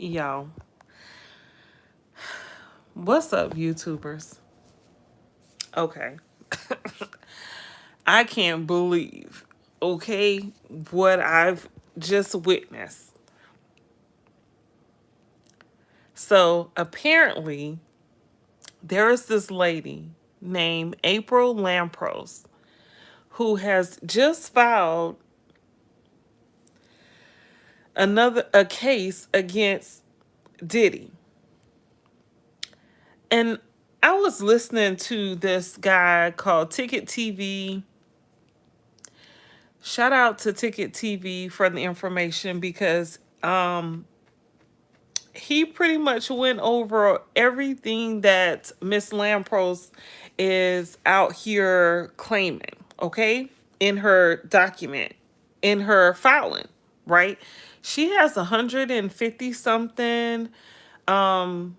Yo, what's up, YouTubers? Okay. I can't believe, okay, what I've just witnessed. So, apparently, there is this lady named April Lampros who has just filed a case against Diddy. And I was listening to this guy called Ticket TV. Shout out to Ticket TV for the information because he pretty much went over everything that Miss Lampros is out here claiming, okay? In her document, in her filing, right? She has 150 something. I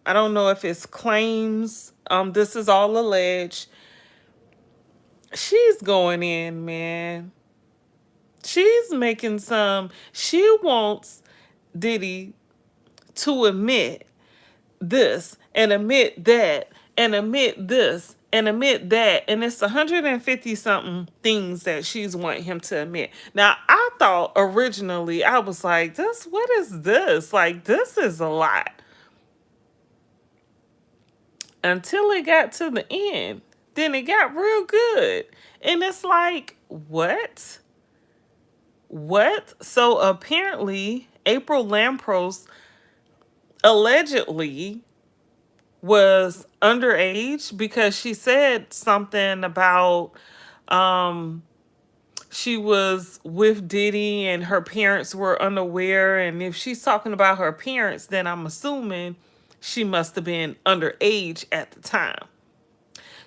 don't know if it's claims. This is all alleged. She's going in, man. She's making she wants Diddy to admit this and admit that and admit this and admit that. And it's 150 something things that she's wanting him to admit. Now, I thought originally, I was like, what is this? Like, this is a lot. Until it got to the end. Then it got real good. And it's like, what? What? So apparently, April Lampros allegedly was underage because she said something about she was with Diddy and her parents were unaware. And if she's talking about her parents, then I'm assuming she must have been underage at the time.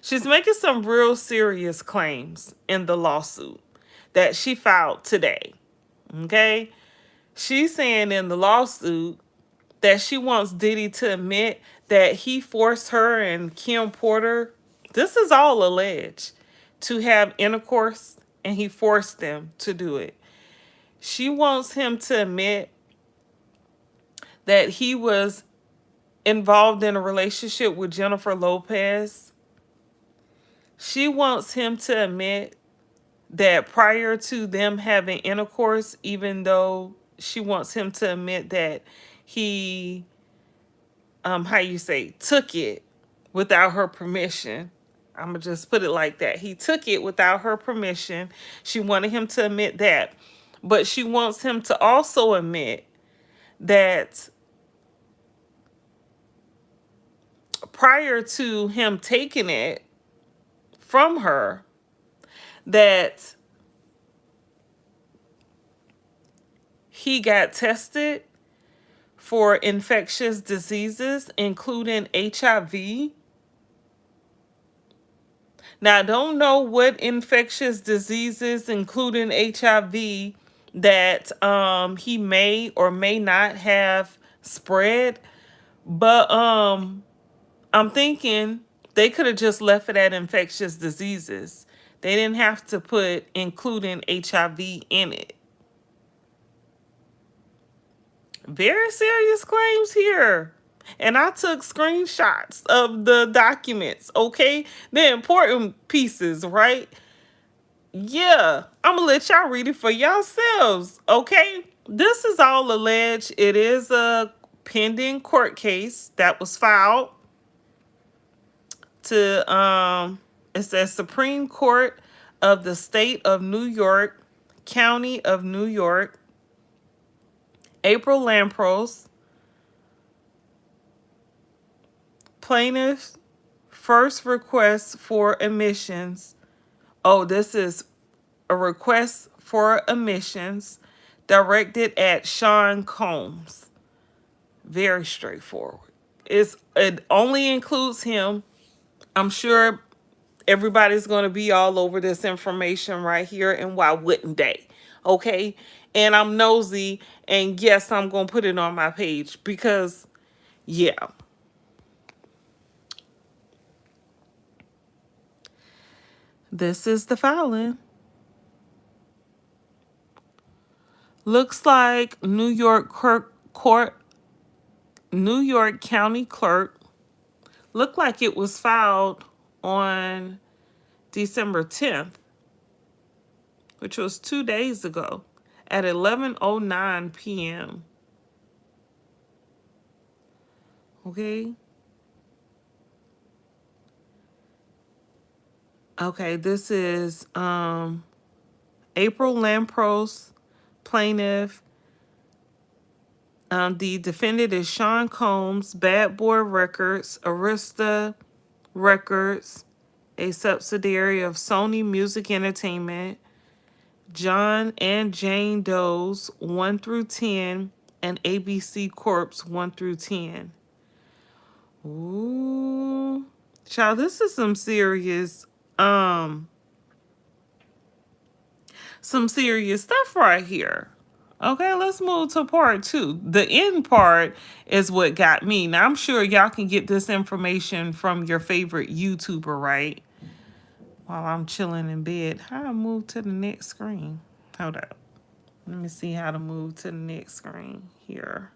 She's making some real serious claims in the lawsuit that she filed today. Okay? She's saying in the lawsuit that she wants Diddy to admit that he forced her and Kim Porter, this is all alleged, to have intercourse, and he forced them to do it. She wants him to admit that he was involved in a relationship with Jennifer Lopez. She wants him to admit that prior to them having intercourse, even though she wants him to admit that he took it without her permission. I'm gonna just put it like that. He took it without her permission. She wanted him to admit that. But she wants him to also admit that prior to him taking it from her, that he got tested for infectious diseases, including HIV. Now, I don't know what infectious diseases, including HIV, that he may or may not have spread. But I'm thinking they could have just left it at infectious diseases. They didn't have to put including HIV in it. Very serious claims here. And I took screenshots of the documents, okay? The important pieces, right? Yeah, I'm going to let y'all read it for yourselves, okay? This is all alleged. It is a pending court case that was filed to, it says Supreme Court of the State of New York, County of New York, April Lampros, plaintiff first request for admissions. Oh, this is a request for admissions directed at Sean Combs. Very straightforward. It only includes him. I'm sure everybody's going to be all over this information right here, and why wouldn't they? Okay? And I'm nosy, and yes, I'm going to put it on my page because, yeah. This is the filing. Looks like New York court New York County Clerk. Looked like it was filed on December 10th, which was 2 days ago, at 11:09 p.m. Okay. Okay, this is April Lampros, plaintiff. The defendant is Sean Combs, Bad Boy Records, Arista Records, a subsidiary of Sony Music Entertainment, John and Jane Doe's 1 through 10, and ABC Corp's 1 through 10. Ooh. Child, this is some serious stuff right here. Okay, let's move to part 2. The end part is what got me. Now, I'm sure y'all can get this information from your favorite YouTuber, right? While I'm chilling in bed. How to move to the next screen? Hold up. Let me see how to move to the next screen here.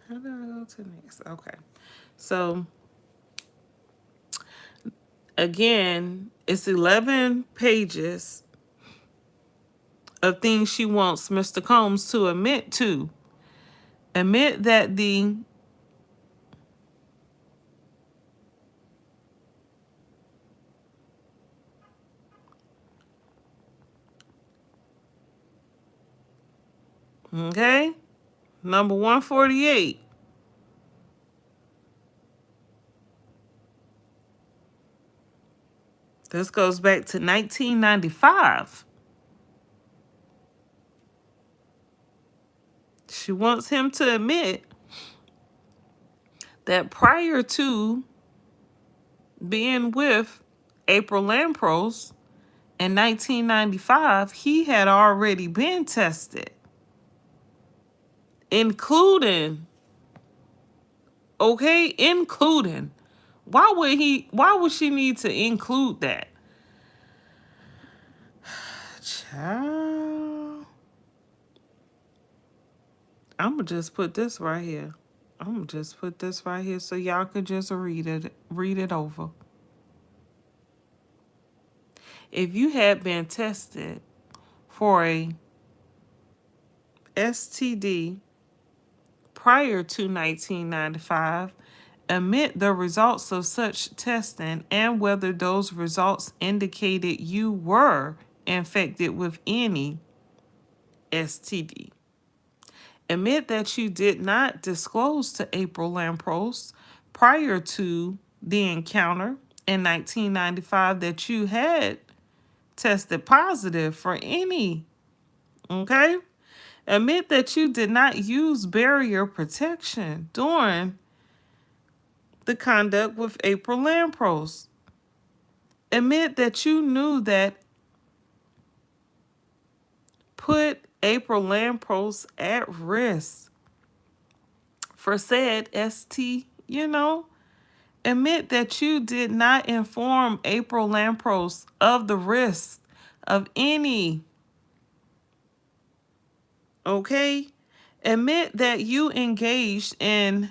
How do I go to the next? Okay. So, again, it's 11 pages of things she wants Mr. Combs to admit to. Admit that the okay, number 148. This goes back to 1995. She wants him to admit that prior to being with April Lampros in 1995, he had already been tested, including, okay, including. Why would she need to include that? Child. I'm gonna just put this right here. I'm gonna just put this right here so y'all could just read it over. If you had been tested for a STD prior to 1995, admit the results of such testing and whether those results indicated you were infected with any STD. Admit that you did not disclose to April Lampros prior to the encounter in 1995 that you had tested positive for any. Okay? Admit that you did not use barrier protection during the conduct with April Lampros. Admit that you knew that put April Lampros at risk for said ST, Admit that you did not inform April Lampros of the risk of any. Okay? Admit that you engaged in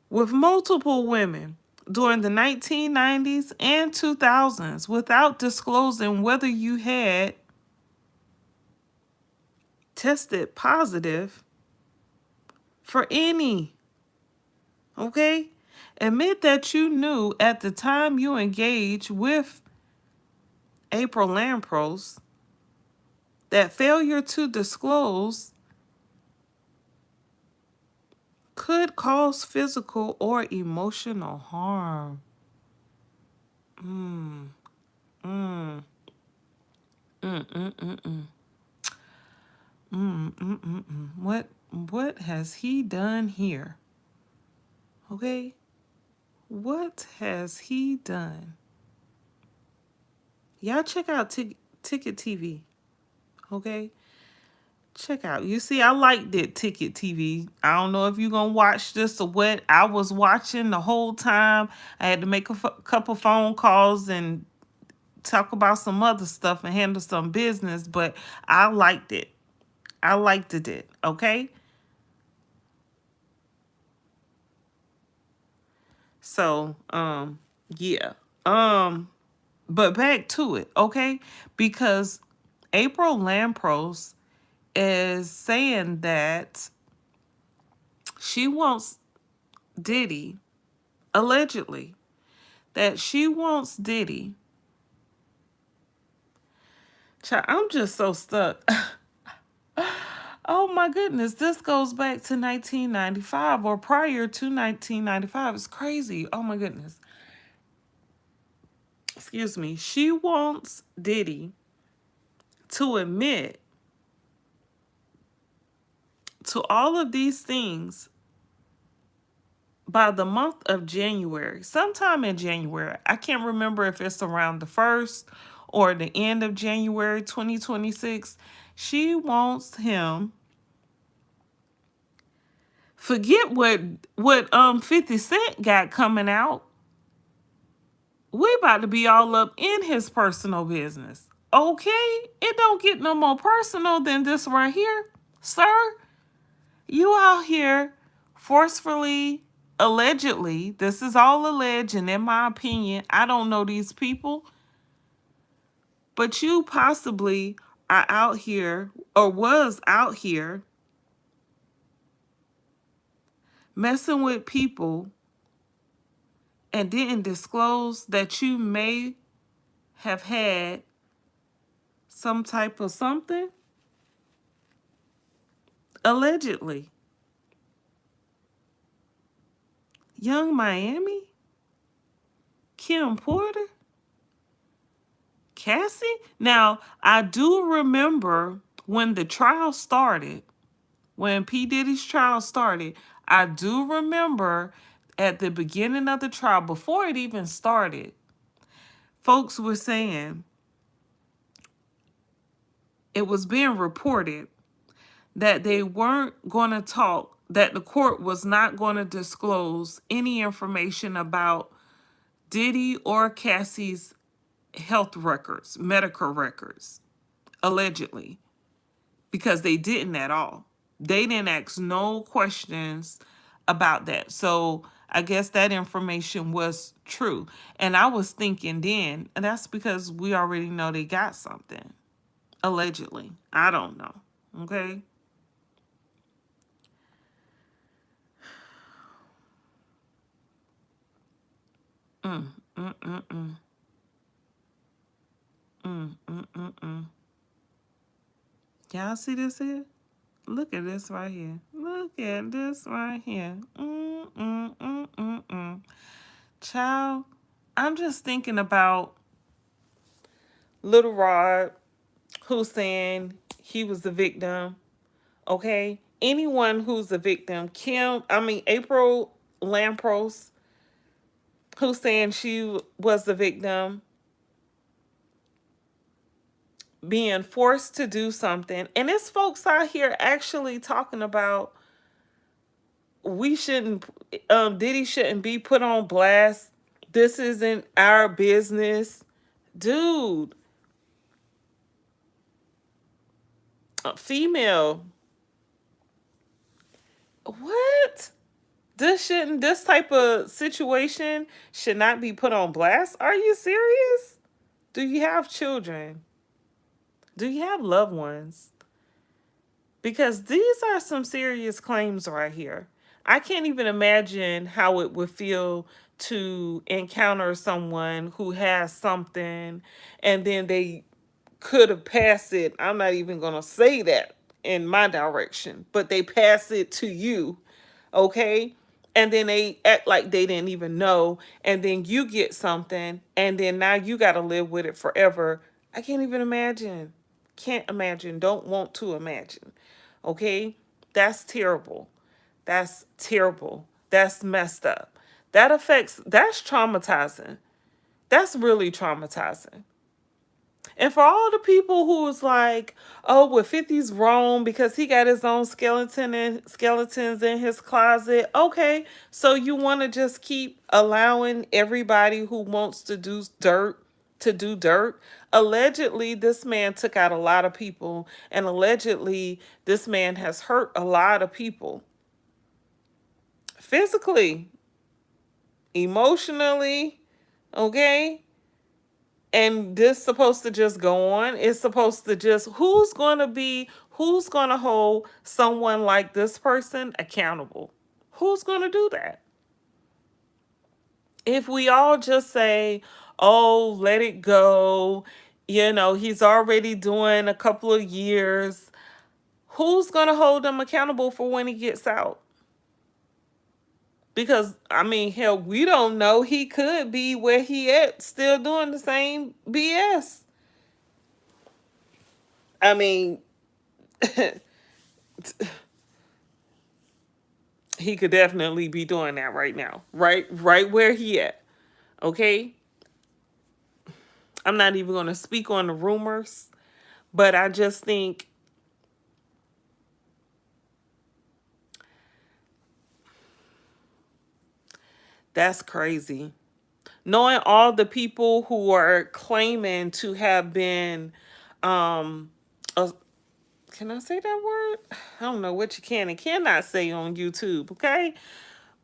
with multiple women during the 1990s and 2000s without disclosing whether you had tested positive for any. Okay? Admit that you knew at the time you engaged with April Lampros that failure to disclose could cause physical or emotional harm. Mm, mm, mm, mm, mm, mm. Mm, mm, mm, mm. What has he done here? Okay? What has he done? Y'all check out Ticket TV. Okay? Check out. You see, I liked it, Ticket TV. I don't know if you're going to watch this or what. I was watching the whole time. I had to make a couple phone calls and talk about some other stuff and handle some business, but I liked it. I liked it. Okay. So, yeah. Um, but back to it, okay? Because April Lampros is saying that she wants Diddy, allegedly, that she wants Diddy. Child, I'm just so stuck. Oh my goodness, this goes back to 1995 or prior to 1995. It's crazy. Oh my goodness. Excuse me. She wants Diddy to admit to all of these things by the month of January, sometime in January. I can't remember if it's around the 1st or the end of January 2026. She wants him, forget what 50 Cent got coming out. We about to be all up in his personal business. Okay? It don't get no more personal than this right here. Sir, you out here forcefully, allegedly, this is all alleged, and in my opinion, I don't know these people, but you possibly are out here or was out here messing with people and didn't disclose that you may have had some type of something, allegedly. Young Miami, Kim Porter, Cassie. Now, I do remember when the trial started, when P. Diddy's trial started, I do remember at the beginning of the trial, before it even started, folks were saying, it was being reported that they weren't going to talk, that the court was not going to disclose any information about Diddy or Cassie's health records, medical records, allegedly, because they didn't at all. They didn't ask no questions about that. So I guess that information was true. And I was thinking then, and that's because we already know they got something, allegedly. I don't know. Okay. Mm, mm, mm, mm, mm. Y'all see this here? Look at this right here. Look at this right here. Child, I'm just thinking about Little Rod, who's saying he was the victim. Okay? Anyone who's the victim. April Lampros, who's saying she was the victim, being forced to do something. And it's folks out here actually talking about we shouldn't, Diddy shouldn't be put on blast. This isn't our business. Dude, female, what? This type of situation should not be put on blast. Are you serious? Do you have children? Do you have loved ones? Because these are some serious claims right here. I can't even imagine how it would feel to encounter someone who has something and then they could have passed it. I'm not even going to say that in my direction, but they pass it to you, okay? And then they act like they didn't even know, and then you get something, and then now you got to live with it forever. I can't even imagine. Can't imagine. Don't want to imagine. Okay? That's terrible. That's terrible. That's messed up. That's traumatizing. That's really traumatizing. And for all the people who was like, oh, well, 50's wrong because he got his own skeletons in his closet. Okay, so you want to just keep allowing everybody who wants to do dirt to do dirt. Allegedly, this man took out a lot of people, and allegedly, this man has hurt a lot of people physically, emotionally, okay? And this supposed to just go on. It's supposed to just, who's going to hold someone like this person accountable? Who's going to do that? If we all just say, oh, let it go, he's already doing a couple of years, who's going to hold him accountable for when he gets out? Because, I mean, hell, we don't know. He could be where he at, still doing the same BS. I mean, he could definitely be doing that right now. Right where he at. Okay? I'm not even going to speak on the rumors, but I just think that's crazy. Knowing all the people who are claiming to have been, um, uh, can I say that word? I don't know what you can and cannot say on YouTube, okay?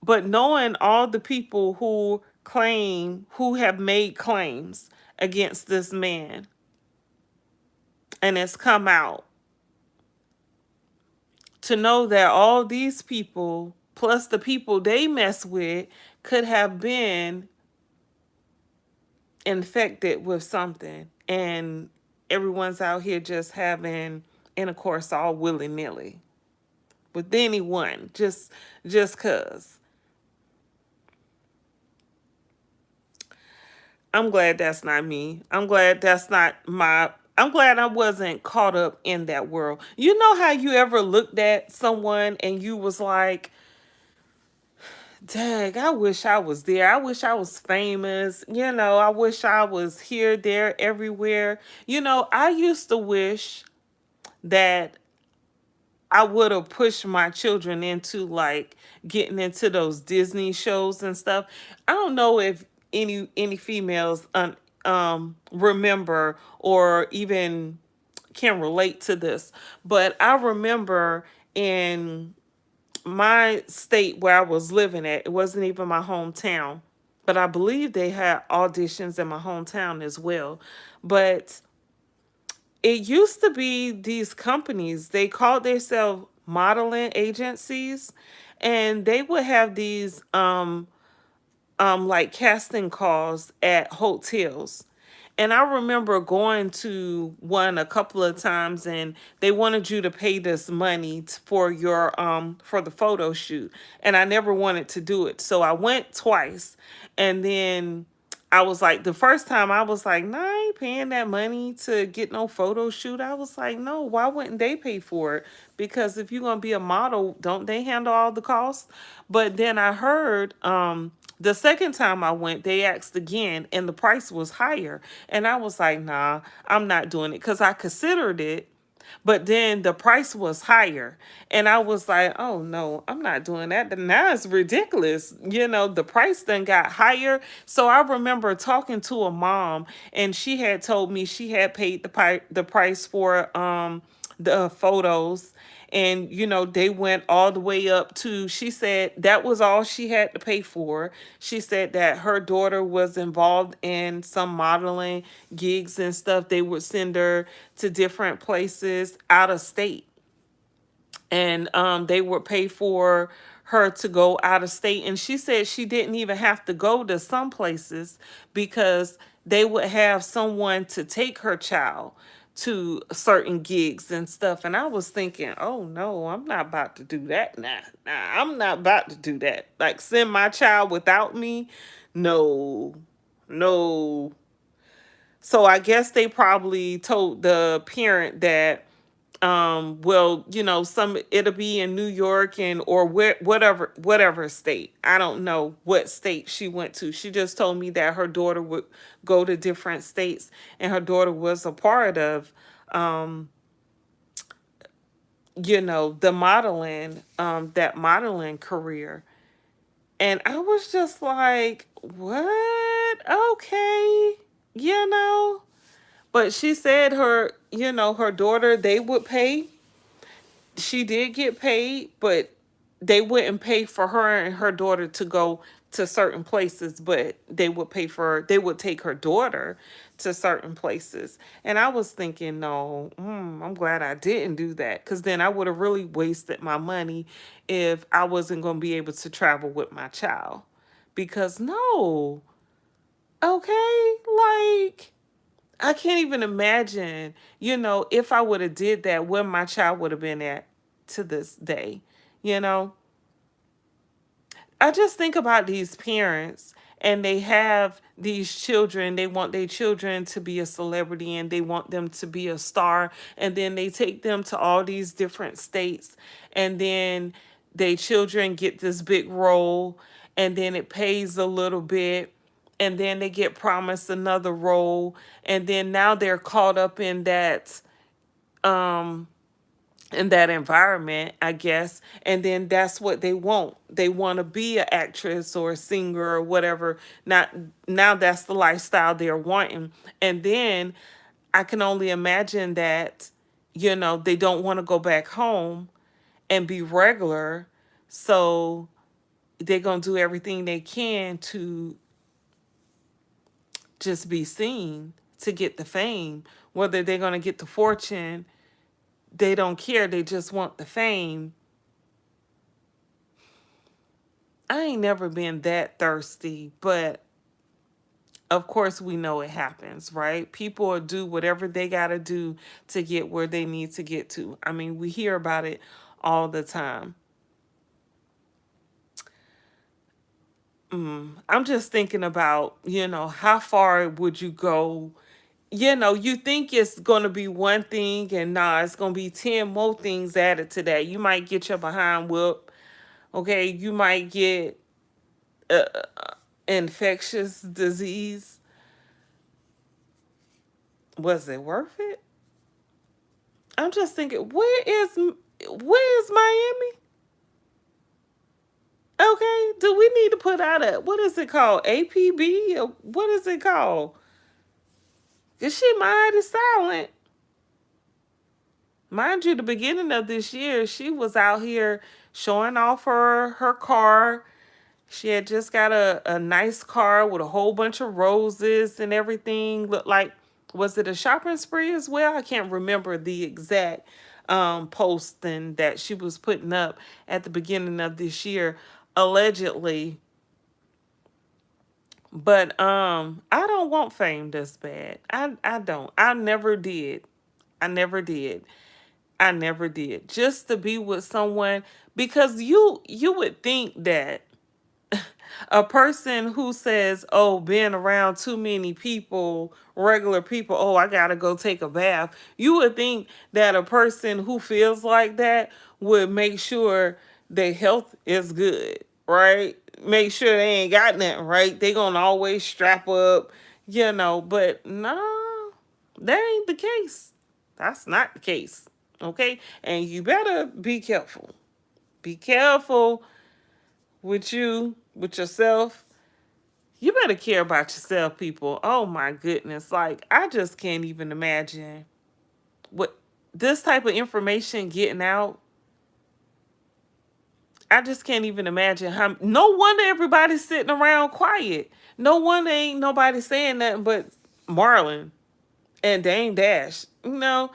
But knowing all the people who have made claims against this man, and it's come out, to know that all these people, plus the people they mess with, could have been infected with something, and everyone's out here just having intercourse all willy-nilly with anyone, just cuz. I'm glad that's not me. I'm glad I wasn't caught up in that world. You know how you ever looked at someone and you was like, dang, I wish I was there. I wish I was famous. I wish I was here, there, everywhere. I used to wish that I would have pushed my children into like getting into those Disney shows and stuff. I don't know if any females remember or even can relate to this, but I remember in my state where I was living at, it wasn't even my hometown, but I believe they had auditions in my hometown as well. But it used to be these companies, they called themselves modeling agencies, and they would have these like casting calls at hotels. And I remember going to one a couple of times, and they wanted you to pay this money for your for the photo shoot, and I never wanted to do it. So I went twice, and then I was like, the first time I was like, nah, I ain't paying that money to get no photo shoot. I was like, no, why wouldn't they pay for it? Because if you're gonna be a model, don't they handle all the costs? But then I heard the second time I went, they asked again, and the price was higher. And I was like, nah, I'm not doing it, because I considered it, but then the price was higher. And I was like, oh no, I'm not doing that. Now it's ridiculous. The price then got higher. So I remember talking to a mom, and she had told me she had paid the price for the photos, and they went all the way up to, she said that was all she had to pay for. She said that her daughter was involved in some modeling gigs and stuff. They would send her to different places out of state, and they would pay for her to go out of state. And she said she didn't even have to go to some places, because they would have someone to take her child to certain gigs and stuff. And I was thinking, oh no, I'm not about to do that. Nah, I'm not about to do that. Like, send my child without me? No, no. So I guess they probably told the parent that, well, some, it'll be in New York, and or whatever state. I don't know what state she went to. She just told me that her daughter would go to different states, and her daughter was a part of the modeling, that modeling career. And I was just like, what? Okay. you know. But she said her daughter, they would pay. She did get paid, but they wouldn't pay for her and her daughter to go to certain places, but they would take her daughter to certain places. And I was thinking, no, I'm glad I didn't do that, because then I would have really wasted my money if I wasn't going to be able to travel with my child. Because no, okay, like I can't even imagine, if I would have did that, where my child would have been at to this day. You know, I just think about these parents, and they have these children. They want their children to be a celebrity, and they want them to be a star. And then they take them to all these different states, and then their children get this big role, and then it pays a little bit. And then they get promised another role, and then now they're caught up um in that environment, I guess. And then that's what they want. They want to be an actress or a singer or whatever. Not Now that's the lifestyle they're wanting. And then I can only imagine that, they don't want to go back home and be regular. So they're going to do everything they can to just be seen, to get the fame. Whether they're going to get the fortune, they don't care. They just want the fame. I ain't never been that thirsty, but of course we know it happens, right? People will do whatever they got to do to get where they need to get to. I mean, we hear about it all the time. I'm just thinking about, how far would you go? You think it's going to be one thing, and nah, it's going to be 10 more things added to that. You might get your behind whooped. Okay. You might get uh, infectious disease. Was it worth it? I'm just thinking, where is Miami? Okay, do we need to put out a, what is it called, APB, or what is it called? Cause she mighty silent. Mind you, the beginning of this year, she was out here showing off her car. She had just got a nice car with a whole bunch of roses and everything. Looked like, was it a shopping spree as well? I can't remember the exact posting that she was putting up at the beginning of this year, allegedly. But I don't want fame this bad. I don't. I never did. I never did. I never did. Just to be with someone, because you would think that a person who says, "Oh, being around too many people, regular people, oh, I got to go take a bath." You would think that a person who feels like that would make sure their health is good, right? Make sure they ain't got nothing, right? They going to always strap up, but no, that ain't the case. That's not the case. Okay? And you better be careful. Be careful with yourself. You better care about yourself, people. Oh my goodness. Like, I just can't even imagine what this type of information getting out. I just can't even imagine how. No wonder everybody's sitting around quiet. No wonder ain't nobody saying nothing but Marlon and Dame Dash. No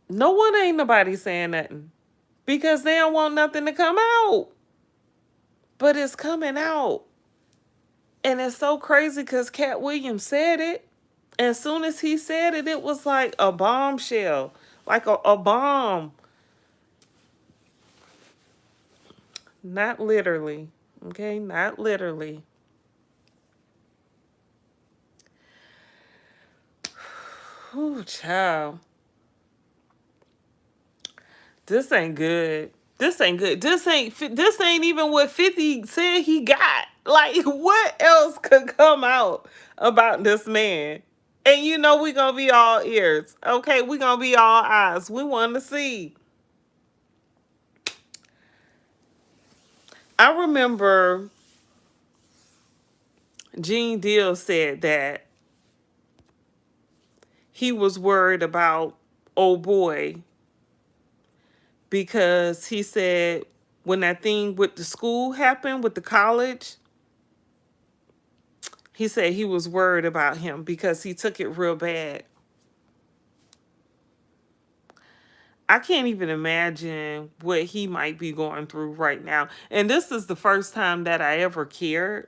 wonder ain't nobody saying nothing, because they don't want nothing to come out. But it's coming out. And it's so crazy because Cat Williams said it. As soon as he said it, it was like a bombshell, like a bomb. Not literally. Okay, not literally. Ooh, child. This ain't good. This ain't good. This ain't even what 50 said he got. Like, what else could come out about this man? And we gonna be all ears. Okay, we gonna be all eyes. We want to see. I remember Gene Deal said that he was worried about old boy because he said when that thing with the school happened with the college, he said he was worried about him because he took it real bad. I can't even imagine what he might be going through right now. And this is the first time that I ever cared.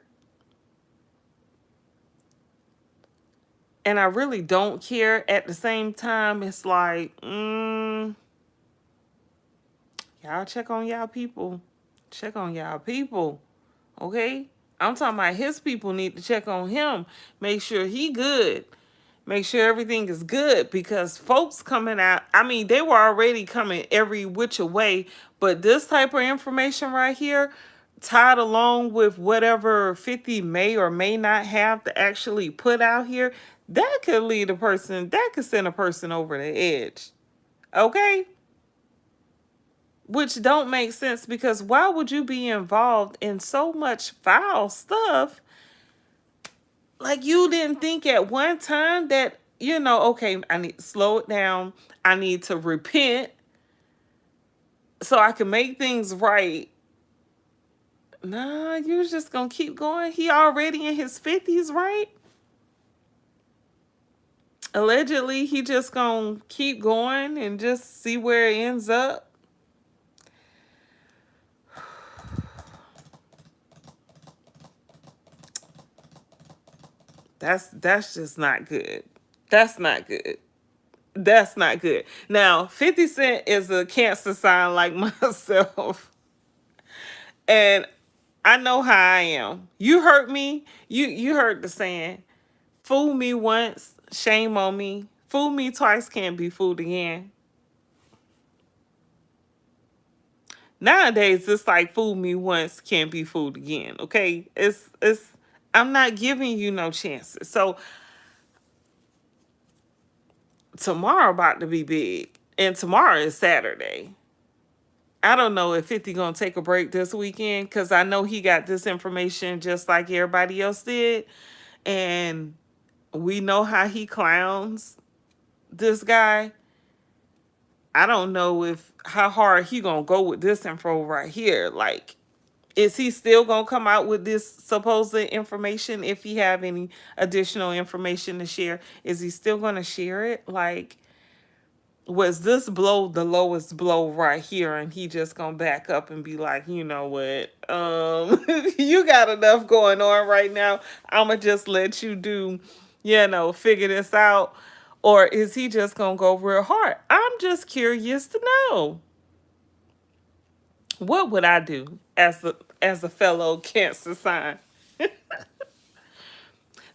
And I really don't care. At the same time, it's like, y'all check on y'all people. Check on y'all people. Okay? I'm talking about his people need to check on him. Make sure he good. Make sure everything is good because folks coming out, I mean, they were already coming every which way, but this type of information right here, tied along with whatever 50 may or may not have to actually put out here, that could lead a person, that could send a person over the edge. Okay? Which don't make sense because why would you be involved in so much foul stuff? Like you didn't think at one time that, okay, I need to slow it down. I need to repent so I can make things right. Nah, you're just gonna keep going. He already in his 50s, right? Allegedly, he just gonna keep going and just see where it ends up. That's just not good. That's not good. That's not good. Now, 50 Cent is a cancer sign like myself. And I know how I am. You hurt me. You heard the saying, fool me once, shame on me. Fool me twice, can't be fooled again. Nowadays, it's like fool me once, can't be fooled again. Okay? It's I'm not giving you no chances. So tomorrow about to be big. And tomorrow is Saturday. I don't know if 50 gonna take a break this weekend because I know he got this information just like everybody else did. And we know how he clowns this guy. I don't know if how hard he gonna go with this info right here. Like, is he still gonna come out with this supposed information if he have any additional information to share? Is he still gonna share it? Like, was this blow the lowest blow right here and he just gonna back up and be like, you know what, you got enough going on right now, I'ma just let you do, figure this out? Or is he just gonna go real hard? I'm just curious to know, what would I do as a fellow cancer sign,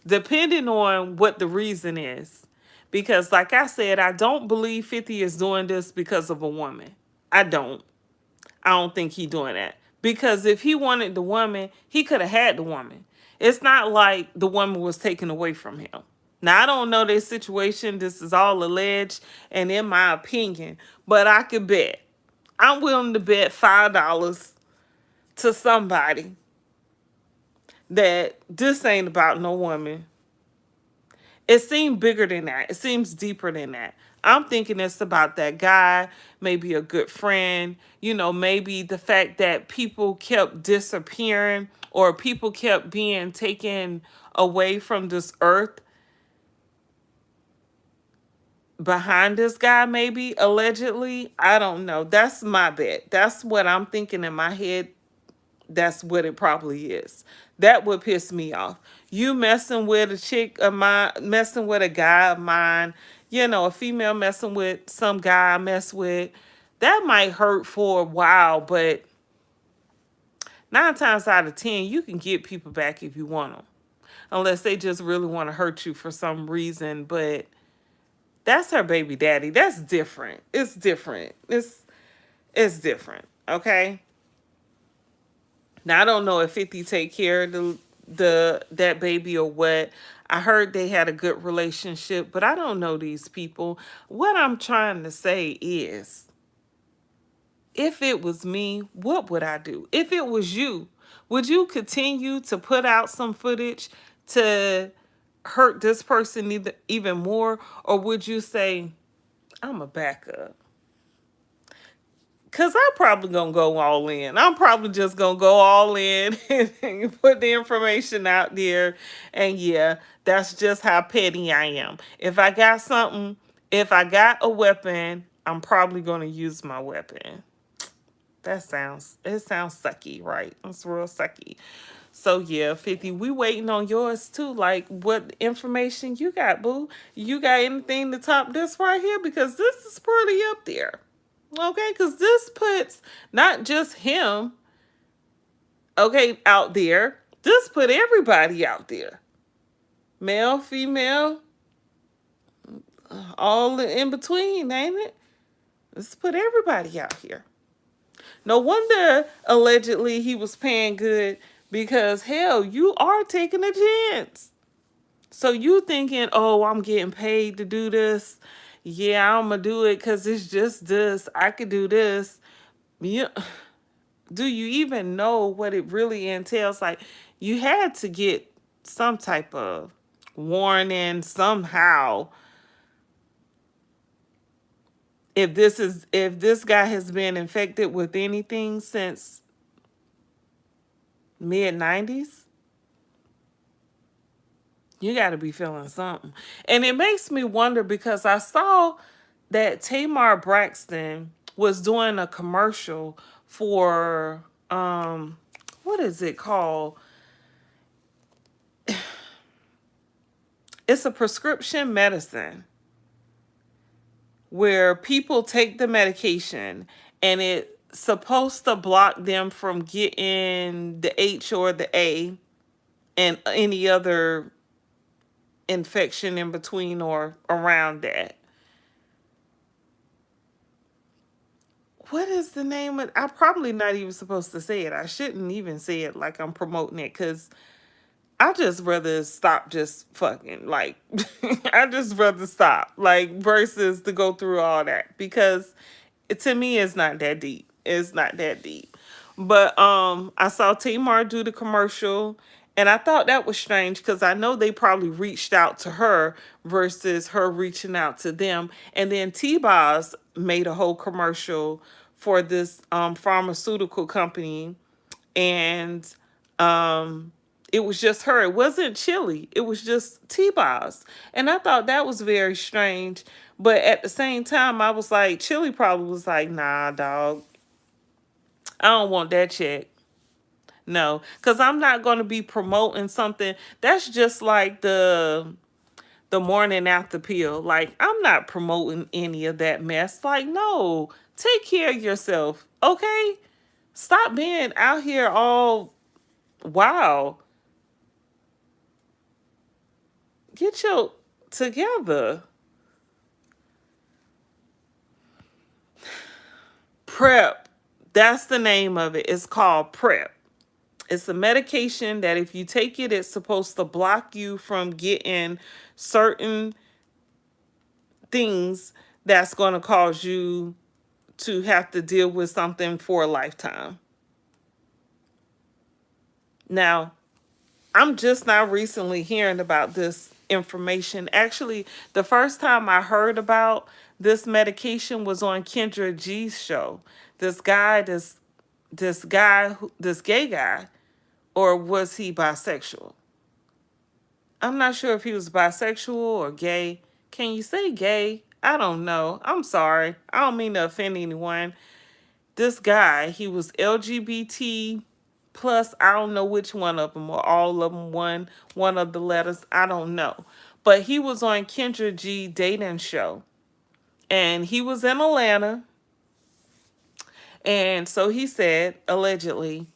depending on what the reason is. Because, like I said, I don't believe 50 is doing this because of a woman. I don't. I don't think he doing that. Because if he wanted the woman, he could have had the woman. It's not like the woman was taken away from him. Now, I don't know their situation. This is all alleged and in my opinion. But I could bet. I'm willing to bet $5 to somebody that this ain't about no woman. It seemed bigger than that. It seems deeper than that. I'm thinking it's about that guy, maybe a good friend, maybe the fact that people kept disappearing or people kept being taken away from this earth behind this guy, maybe allegedly. I don't know. That's my bet. That's what I'm thinking in my head. That's what it probably is. That would piss me off. You messing with a chick of mine, messing with a guy of mine, a female messing with some guy I mess with. That might hurt for a while, but 9 times out of 10, you can get people back if you want them. Unless they just really want to hurt you for some reason. But that's her baby daddy. That's different. It's different. It's different. Okay? Now I don't know if 50 take care of that baby or what. I heard they had a good relationship, but I don't know these people. What I'm trying to say is, if it was me, what would I do? If it was you, would you continue to put out some footage to hurt this person even more? Or would you say, I'm a backup? Because I'm probably going to go all in. I'm probably just going to go all in and put the information out there. And yeah, that's just how petty I am. If I got something, if I got a weapon, I'm probably going to use my weapon. It sounds sucky, right? It's real sucky. So yeah, 50, we waiting on yours too. Like, what information you got, boo? You got anything to top this right here? Because this is pretty up there. Okay, because this puts not just him, okay, out there. This put everybody out there. Male, female, all in between, ain't it? This put everybody out here. No wonder allegedly he was paying good, because hell, you are taking a chance. So you thinking, oh, I'm getting paid to do this. Yeah, I'm going to do it because it's just this. I could do this. Yeah. Do you even know what it really entails? Like, you had to get some type of warning somehow. If this guy has been infected with anything since mid 90s, you got to be feeling something. And it makes me wonder, because I saw that Tamar Braxton was doing a commercial for what is it called? It's a prescription medicine where people take the medication and it's supposed to block them from getting the H or the A and any other infection in between or around that. What is the name of? I'm probably not even supposed to say it. I shouldn't even say it like I'm promoting it, because I just rather stop just fucking. Like, I just rather stop. Like, versus to go through all that, because to me, it's not that deep. It's not that deep. But I saw Tamar do the commercial, and I thought that was strange, because I know they probably reached out to her versus her reaching out to them. And then T-Boz made a whole commercial for this pharmaceutical company, and it was just her. It wasn't Chili. It was just T-Boz. And I thought that was very strange. But at the same time, I was like, Chili probably was like, nah, dog, I don't want that check. No, because I'm not going to be promoting something that's just like the morning after pill. Like, I'm not promoting any of that mess. Like, no, take care of yourself, okay? Stop being out here all wow. Get your together. Prep. That's the name of it. It's called Prep. It's a medication that if you take it, it's supposed to block you from getting certain things that's going to cause you to have to deal with something for a lifetime. Now, I'm just now recently hearing about this information. Actually, the first time I heard about this medication was on Kendra G's show. This gay guy, or was he bisexual? I'm not sure if he was bisexual or gay. Can you say gay? I don't know. I'm sorry. I don't mean to offend anyone. This guy, he was LGBT plus, I don't know which one of them, or all of them, one of the letters, I don't know. But he was on Kendra G dating show, and he was in Atlanta. And so he said, allegedly,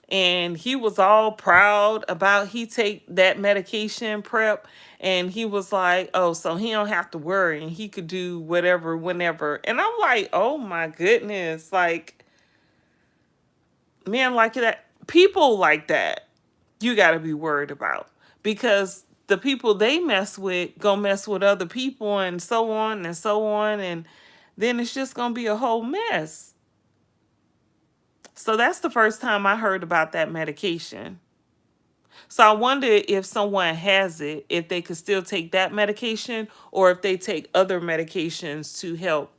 and he was all proud about he take that medication Prep, and he was like, oh, so he don't have to worry and he could do whatever whenever. And I'm like, oh my goodness, like, men like that, people like that, you got to be worried about, because the people they mess with gonna mess with other people, and so on and so on, and then it's just gonna be a whole mess. So that's the first time I heard about that medication. So I wonder if someone has it, if they could still take that medication or if they take other medications to help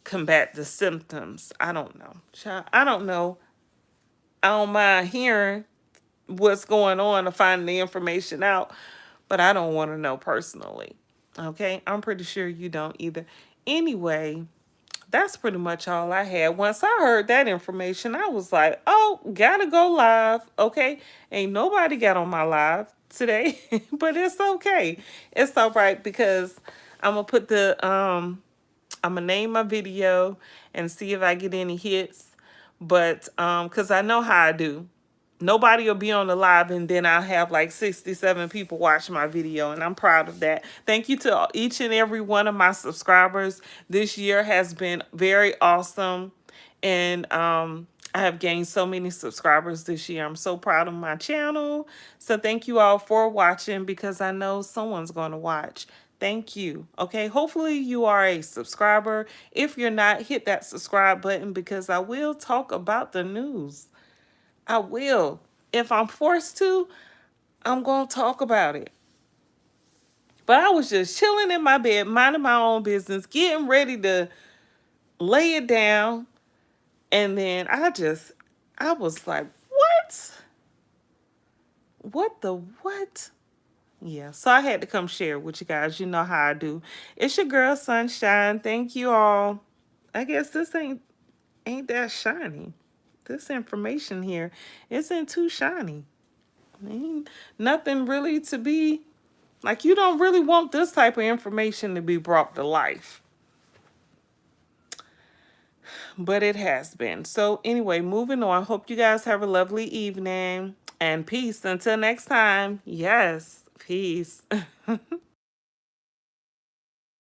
combat the symptoms. I don't know. I don't know. I don't mind hearing what's going on to find the information out, but I don't want to know personally. Okay? I'm pretty sure you don't either. Anyway, that's pretty much all I had. Once I heard that information, I was like, oh, gotta go live. Okay. Ain't nobody got on my live today, but it's okay. It's all right because I'm gonna put I'm gonna name my video and see if I get any hits. But because I know how I do. Nobody will be on the live and then I'll have like 67 people watch my video, and I'm proud of that. Thank you to each and every one of my subscribers. This year has been very awesome, and I have gained so many subscribers this year. I'm so proud of my channel. So thank you all for watching, because I know someone's going to watch. Thank you. Okay, hopefully you are a subscriber. If you're not, hit that subscribe button, because I will talk about the news. I will. If I'm forced to, I'm going to talk about it. But I was just chilling in my bed, minding my own business, getting ready to lay it down. And then I was like, what? What the what? Yeah, so I had to come share with you guys. You know how I do. It's your girl, Sunshine. Thank you all. I guess this ain't that shiny. This information here isn't too shiny. Ain't nothing really to be, like, you don't really want this type of information to be brought to life. But it has been. So anyway, moving on. Hope you guys have a lovely evening. And peace until next time. Yes, peace.